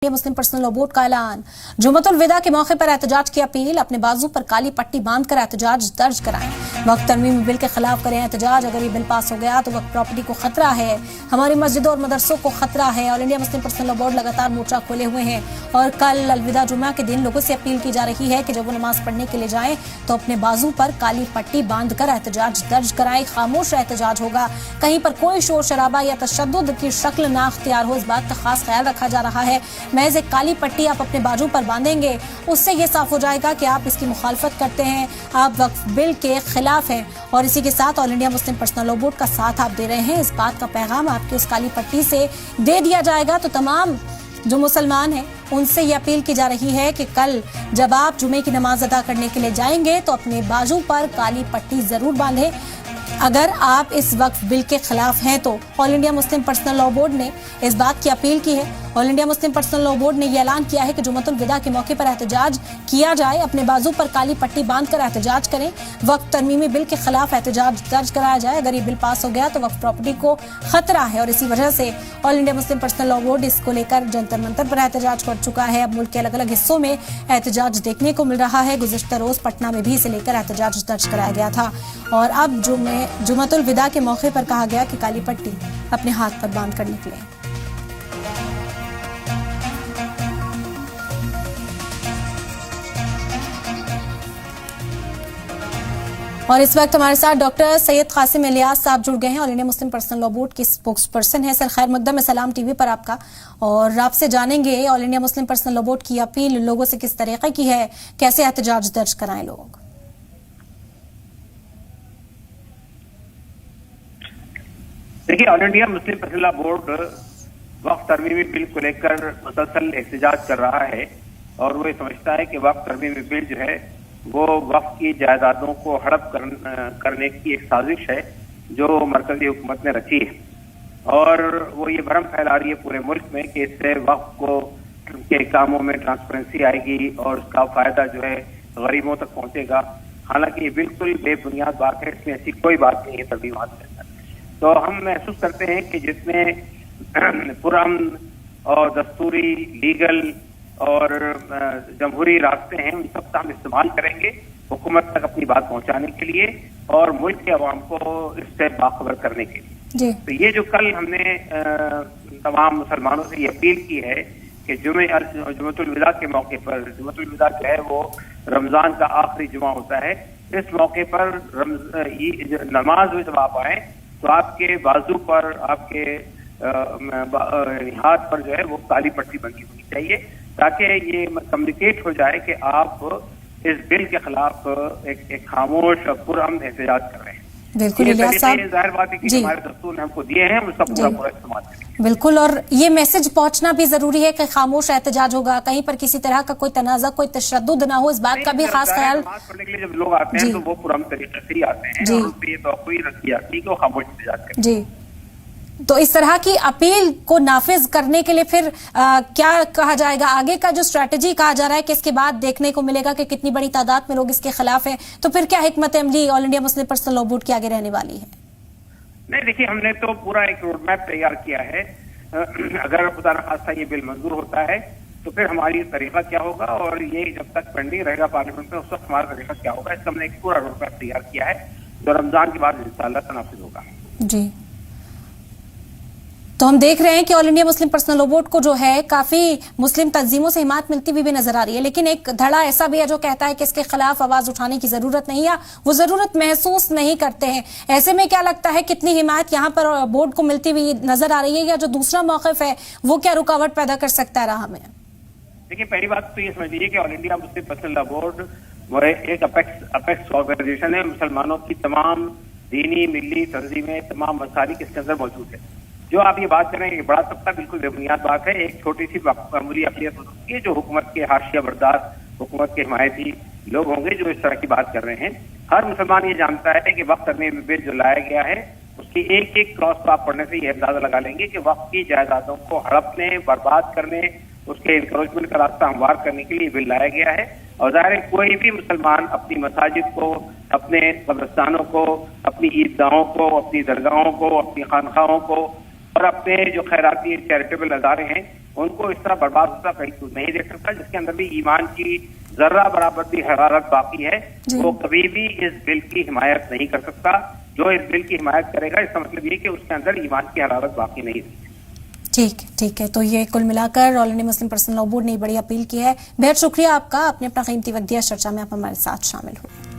मुस्लिम personal law board का ऐलान। जुम्मतुल विदा के मौके पर एहतजाज की अपील। अपने बाजू पर काली पट्टी बांधकर एहतजाज दर्ज कराएं। वक्त तरमीमी बिल के खिलाफ करें एहतजाज। अगर ये बिल पास हो गया तो वक्त प्रॉपर्टी को खतरा है, हमारी मस्जिदों और मदरसों को खतरा है। All India Muslim personal law board लगातार मोर्चा खोले हुए हैं और कल अलविदा जुम्मा के दिन लोगों से अपील की जा रही है कि जब वो नमाज पढ़ने के लिए जाएं तो अपने बाजू पर काली पट्टी बांधकर एहतजाज दर्ज कराएं। खामोश एहतजाज होगा, कहीं पर कोई शोर शराबा या तशद्दुद की शक्ल ना अख्तियार हो, इस बात का खास ख्याल रखा जा रहा है। महज एक काली पट्टी आप अपने बाजू पर बांधेंगे, उससे ये साफ हो जाएगा कि आप इसकी मुखालफत करते हैं, आप वक्फ बिल के खिलाफ हैं। और इसी के साथ all India Muslim personal law board का साथ आप दे रहे हैं, इस बात का पैगाम आपकी उस काली पट्टी से दे दिया जाएगा। तो तमाम जो मुसलमान हैं उनसे ये अपील की जा रही है कि कल जब आप जुमे की नमाज अदा करने के लिए जाएंगे तो अपने बाजू पर काली पट्टी जरूर बांधें। अगर आप इस वक्फ बिल के खिलाफ हैं तो all India Muslim personal law board ने इस बात की अपील की है। All India Muslim personal law board ने यह ऐलान किया है कि जुम्मतुल विदा के मौके पर एहतजाज किया जाए, अपने बाजू पर काली पट्टी बांधकर एहतजाज करें, वक्त तरमीमी बिल के खिलाफ एहतजाज दर्ज कराया जाए। अगर ये बिल पास हो गया तो वक्फ प्रॉपर्टी को खतरा है और इसी वजह से all India Muslim personal law board इसको लेकर जंतर मंतर पर एहतजाज कर चुका है। अब मुल्क के अलग अलग हिस्सों में एहतजाज देखने को मिल रहा है। गुज़िश्ता रोज पटना में भी इसे लेकर एहतजाज दर्ज कराया गया था और अब जुम्मतुल विदा के मौके पर कहा गया कि काली पट्टी अपने हाथ पर बांध कर निकले। और इस वक्त हमारे साथ डॉक्टर सैयद कासिम इलियास साहब जुड़ गए हैं, all India Muslim personal law board के स्पोक्स पर्सन है। सर खैर मकदम है सलाम टीवी पर आपका, और आपसे जानेंगे all India Muslim personal law board की अपील लोगों से किस तरीके की है, कैसे एहतजाज दर्ज कराएं लोग। देखिए, all India Muslim personal law board वक्फ तरमीमी बिल को लेकर मुसलसल एहतजाज कर रहा है और वो ये समझता है कि वक्फ तरमीमी बिल जो है वो वक्फ की जायदादों को हड़प करने की एक साजिश है जो मरकजी हुकूमत ने रची है। और वो ये भ्रम फैला रही है पूरे मुल्क में कि इससे वक्फ को के कामों में ट्रांसपेरेंसी आएगी और उसका फायदा जो है गरीबों तक पहुंचेगा। हालांकि ये बिल्कुल बेबुनियाद बात है, इसमें ऐसी कोई बात नहीं है तरमीमात के अंदर। तो हम महसूस करते हैं कि जितने पुरअमन और दस्तूरी, लीगल और जमहूरी रास्ते हैं उन सब का हम इस्तेमाल करेंगे हुकूमत तक अपनी बात पहुंचाने के लिए और मुल्क के अवाम को इससे बाखबर करने के लिए। तो ये जो कल हमने तमाम मुसलमानों से ये अपील की है कि जुम्मतुल विदा के मौके पर, जुम्मतुल विदा जो है वो रमजान का आखिरी जुमा होता है, इस मौके पर नमाज में जब आप आए तो आपके बाजू पर, आपके हाथ पर जो है वो काली पट्टी बंधी होनी चाहिए ताकि ये कम्युनिकेट हो जाए कि आप इस बिल के खिलाफ एक खामोश और पुरअमन एहतजाज कर रहे हैं। बिल्कुल इलियास साहब, जाहिर बात है कि हमारे दस्तूर ने हमको दिए हैं, उसका पूरा इस्तेमाल करेंगे। बिल्कुल, और ये मैसेज पहुंचना भी जरूरी है कि खामोश एहतजाज होगा, कहीं पर किसी तरह का कोई तनाज़ा, कोई तशद्दुद ना हो, इस बात का भी खास ख्याल। नमाज पढ़ने के लिए जब लोग आते हैं तो वो पुरअमन तरीके से ही आते हैं और उन पर ये तवक्कुई रखी जाती है कि वो खामोश एहतजाज करें। जी, तो इस तरह की अपील को नाफिज करने के लिए फिर क्या कहा जाएगा, आगे का जो स्ट्रैटेजी कहा जा रहा है कि इसके बाद देखने को मिलेगा कि कितनी बड़ी तादाद में लोग इसके खिलाफ हैं, तो फिर क्या हिकमत अमली all India Muslim personal law board की आगे रहने वाली है? नहीं, देखिए, हमने तो पूरा एक रोड मैप तैयार किया है। अगर खुदा न खास्ता ये बिल मंजूर होता है तो फिर हमारी तरीका क्या होगा और ये जब तक पेंडिंग रहेगा पार्लियामेंट में उस वक्त हमारा तरीका क्या होगा, इसका हमने एक पूरा रोड मैप तैयार किया है जो रमजान के बाद इंशाअल्लाह तनाफिज होगा। जी, तो हम देख रहे हैं कि all India Muslim personal law board को जो है काफी मुस्लिम तंजीमों से हिमायत मिलती हुई भी नजर आ रही है, लेकिन एक धड़ा ऐसा भी है जो कहता है कि इसके खिलाफ आवाज उठाने की जरूरत नहीं है, वो जरूरत महसूस नहीं करते हैं। ऐसे में क्या लगता है कितनी हिमायत यहाँ पर बोर्ड को मिलती हुई नजर आ रही है, या जो दूसरा मौक़िफ है वो क्या रुकावट पैदा कर सकता है राह में? देखिए, पहली बात तो ये समझ लीजिए कि all India Muslim personal law board वो एक अपेक्स ऑर्गेनाइजेशन है। मुसलमानों की तमाम दीनी मिली तंजीमें, तमाम मसालिक इसके अंदर मौजूद है। जो आप ये बात कर रहे हैं कि बड़ा तबका, बिल्कुल बेबुनियाद बात है। एक छोटी सी मामूली अक़लियत हो सकती है जो हुकूमत के हाशिया बरदार, हुकूमत के हिमायती लोग होंगे जो इस तरह की बात कर रहे हैं। हर मुसलमान ये जानता है कि वक्त तरमीमी बिल जो लाया गया है उसकी एक एक क्लॉज को आप पढ़ने से ये अंदाजा लगा लेंगे कि वक्त की जायदादों को हड़पने, बर्बाद करने, उसके इंक्रोचमेंट का रास्ता हमवार करने के लिए बिल लाया गया है। और जाहिर है कोई भी मुसलमान अपनी मसाजिद को, अपने कब्रिस्तानों को, अपनी ईदगाहों को, अपनी दरगाहों को, अपनी खानखाहों को और अपने जो खैराती चैरिटेबल अदारे हैं उनको इस तरह बर्बाद होता कहीं नहीं देख सकता, जिसके अंदर भी ईमान की जर्रा बराबर भी हरारत बाकी है, वो कभी भी इस बिल की हिमायत नहीं कर सकता। जो इस बिल की हिमायत करेगा इसका मतलब ये कि उसके अंदर ईमान की हरारत बाकी नहीं है। ठीक है। तो ये कुल मिलाकर all India Muslim personal law board ने बड़ी अपील की है। बेहद शुक्रिया आपका, आपने अपना कीमती वक्त दिया, चर्चा में आप हमारे साथ शामिल हुए।